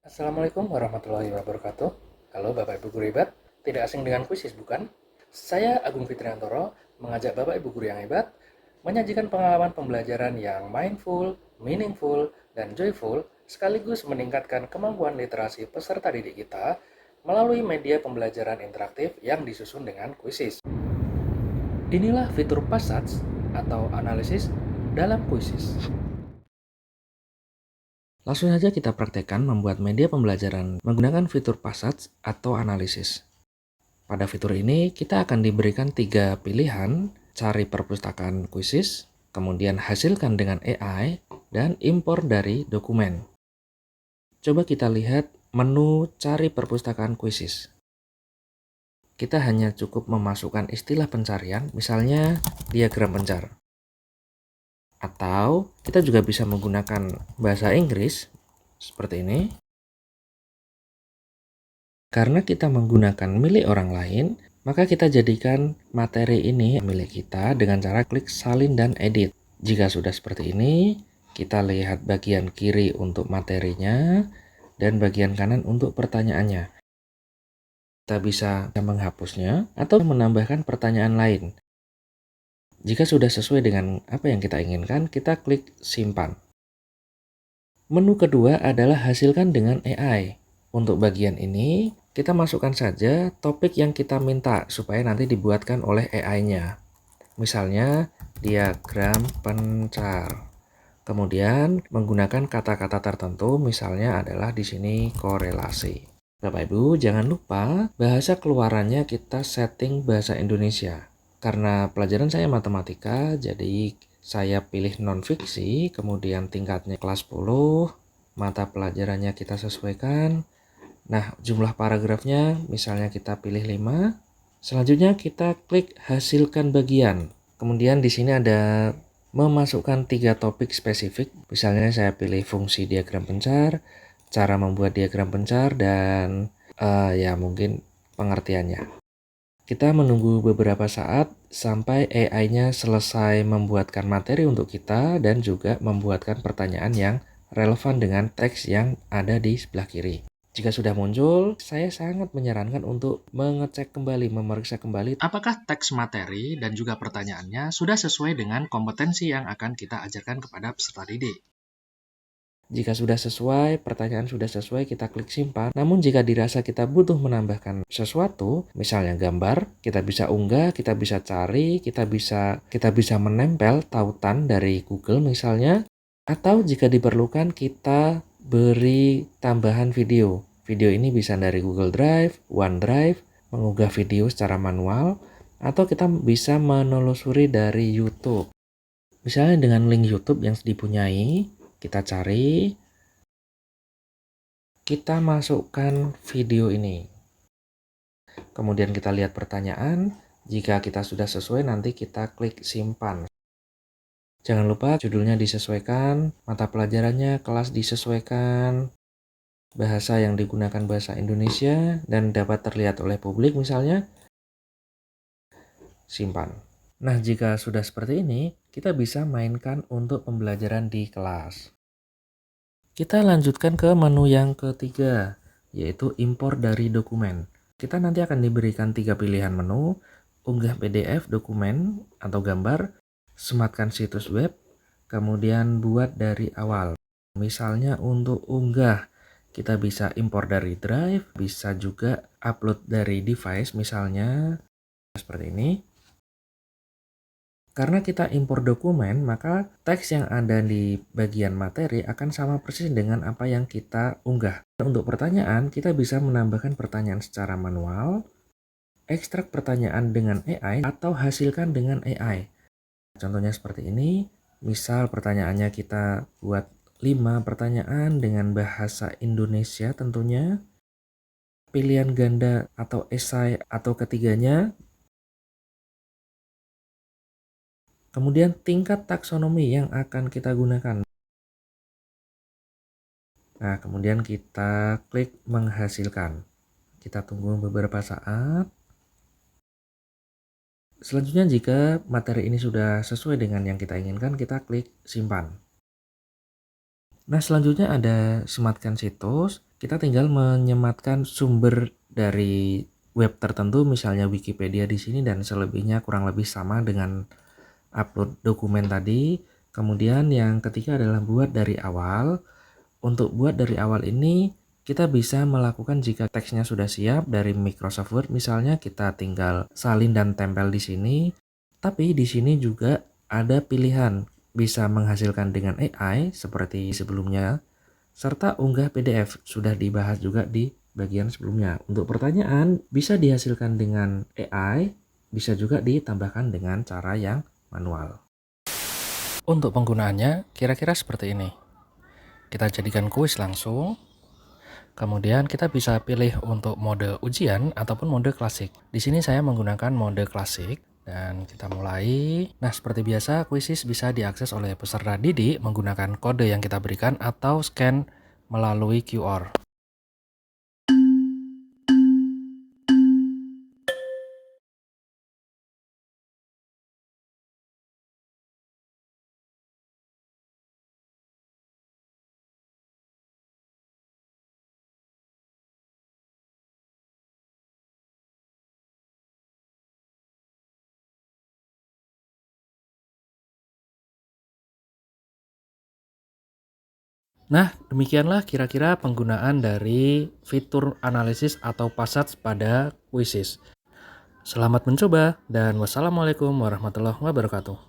Assalamualaikum warahmatullahi wabarakatuh. Halo Bapak Ibu guru hebat, tidak asing dengan kuisis bukan? Saya Agung Fitriantoro mengajak Bapak Ibu guru yang hebat menyajikan pengalaman pembelajaran yang mindful, meaningful, dan joyful sekaligus meningkatkan kemampuan literasi peserta didik kita melalui media pembelajaran interaktif yang disusun dengan kuisis. Inilah fitur Passage atau analisis dalam kuisis. Langsung saja kita praktekkan membuat media pembelajaran menggunakan fitur Passage atau analisis. Pada fitur ini, kita akan diberikan 3 pilihan, cari perpustakaan kuisis, kemudian hasilkan dengan AI, dan impor dari dokumen. Coba kita lihat menu cari perpustakaan kuisis. Kita hanya cukup memasukkan istilah pencarian, misalnya diagram pencar. Atau kita juga bisa menggunakan bahasa Inggris seperti ini. Karena kita menggunakan milik orang lain, maka kita jadikan materi ini milik kita dengan cara klik salin dan edit. Jika sudah seperti ini, kita lihat bagian kiri untuk materinya dan bagian kanan untuk pertanyaannya. Kita bisa menghapusnya atau menambahkan pertanyaan lain. Jika sudah sesuai dengan apa yang kita inginkan, kita klik simpan. Menu kedua adalah hasilkan dengan AI. Untuk bagian ini, kita masukkan saja topik yang kita minta supaya nanti dibuatkan oleh AI-nya. Misalnya, diagram pencar. Kemudian, menggunakan kata-kata tertentu, misalnya adalah di sini korelasi. Bapak Ibu, jangan lupa bahasa keluarannya kita setting bahasa Indonesia. Karena pelajaran saya matematika, jadi saya pilih non-fiksi, kemudian tingkatnya kelas 10, mata pelajarannya kita sesuaikan. Nah, jumlah paragrafnya misalnya kita pilih 5. Selanjutnya kita klik hasilkan bagian. Kemudian di sini ada memasukkan 3 topik spesifik. Misalnya saya pilih fungsi diagram pencar, cara membuat diagram pencar, dan ya mungkin pengertiannya. Kita menunggu beberapa saat sampai AI-nya selesai membuatkan materi untuk kita dan juga membuatkan pertanyaan yang relevan dengan teks yang ada di sebelah kiri. Jika sudah muncul, saya sangat menyarankan untuk mengecek kembali, memeriksa kembali apakah teks materi dan juga pertanyaannya sudah sesuai dengan kompetensi yang akan kita ajarkan kepada peserta didik. Jika sudah sesuai, pertanyaan sudah sesuai, kita klik simpan. Namun jika dirasa kita butuh menambahkan sesuatu, misalnya gambar, kita bisa unggah, kita bisa cari, kita bisa menempel tautan dari Google misalnya. Atau jika diperlukan kita beri tambahan video. Video ini bisa dari Google Drive, OneDrive, mengunggah video secara manual, atau kita bisa menelusuri dari YouTube. Misalnya dengan link YouTube yang dipunyai, kita cari, kita masukkan video ini. Kemudian kita lihat pertanyaan, jika kita sudah sesuai nanti kita klik simpan. Jangan lupa judulnya disesuaikan, mata pelajarannya kelas disesuaikan, bahasa yang digunakan bahasa Indonesia dan dapat terlihat oleh publik misalnya, simpan. Nah, jika sudah seperti ini, kita bisa mainkan untuk pembelajaran di kelas. Kita lanjutkan ke menu yang ketiga, yaitu impor dari dokumen. Kita nanti akan diberikan 3 pilihan menu, unggah PDF, dokumen, atau gambar, sematkan situs web, kemudian buat dari awal. Misalnya untuk unggah, kita bisa impor dari Drive, bisa juga upload dari device, misalnya seperti ini. Karena kita impor dokumen, maka teks yang ada di bagian materi akan sama persis dengan apa yang kita unggah. Untuk pertanyaan, kita bisa menambahkan pertanyaan secara manual, ekstrak pertanyaan dengan AI, atau hasilkan dengan AI. Contohnya seperti ini, misal pertanyaannya kita buat 5 pertanyaan dengan bahasa Indonesia tentunya, pilihan ganda atau esai atau ketiganya, kemudian tingkat taksonomi yang akan kita gunakan. Nah, kemudian kita klik menghasilkan. Kita tunggu beberapa saat. Selanjutnya jika materi ini sudah sesuai dengan yang kita inginkan, kita klik simpan. Nah, selanjutnya ada sematkan situs. Kita tinggal menyematkan sumber dari web tertentu, misalnya Wikipedia di sini, dan selebihnya kurang lebih sama dengan upload dokumen tadi. Kemudian yang ketiga adalah buat dari awal. Untuk buat dari awal ini kita bisa melakukan jika teksnya sudah siap dari Microsoft Word, misalnya kita tinggal salin dan tempel di sini. Tapi di sini juga ada pilihan bisa menghasilkan dengan AI seperti sebelumnya, serta unggah PDF sudah dibahas juga di bagian sebelumnya. Untuk pertanyaan bisa dihasilkan dengan AI, bisa juga ditambahkan dengan cara yang manual. Untuk penggunaannya kira-kira seperti ini. Kita jadikan kuis langsung. Kemudian kita bisa pilih untuk mode ujian ataupun mode klasik. Di sini saya menggunakan mode klasik dan kita mulai. Nah, seperti biasa kuisis bisa diakses oleh peserta didik menggunakan kode yang kita berikan atau scan melalui QR. Nah, demikianlah kira-kira penggunaan dari fitur analisis atau passage pada kuisis. Selamat mencoba dan wassalamualaikum warahmatullahi wabarakatuh.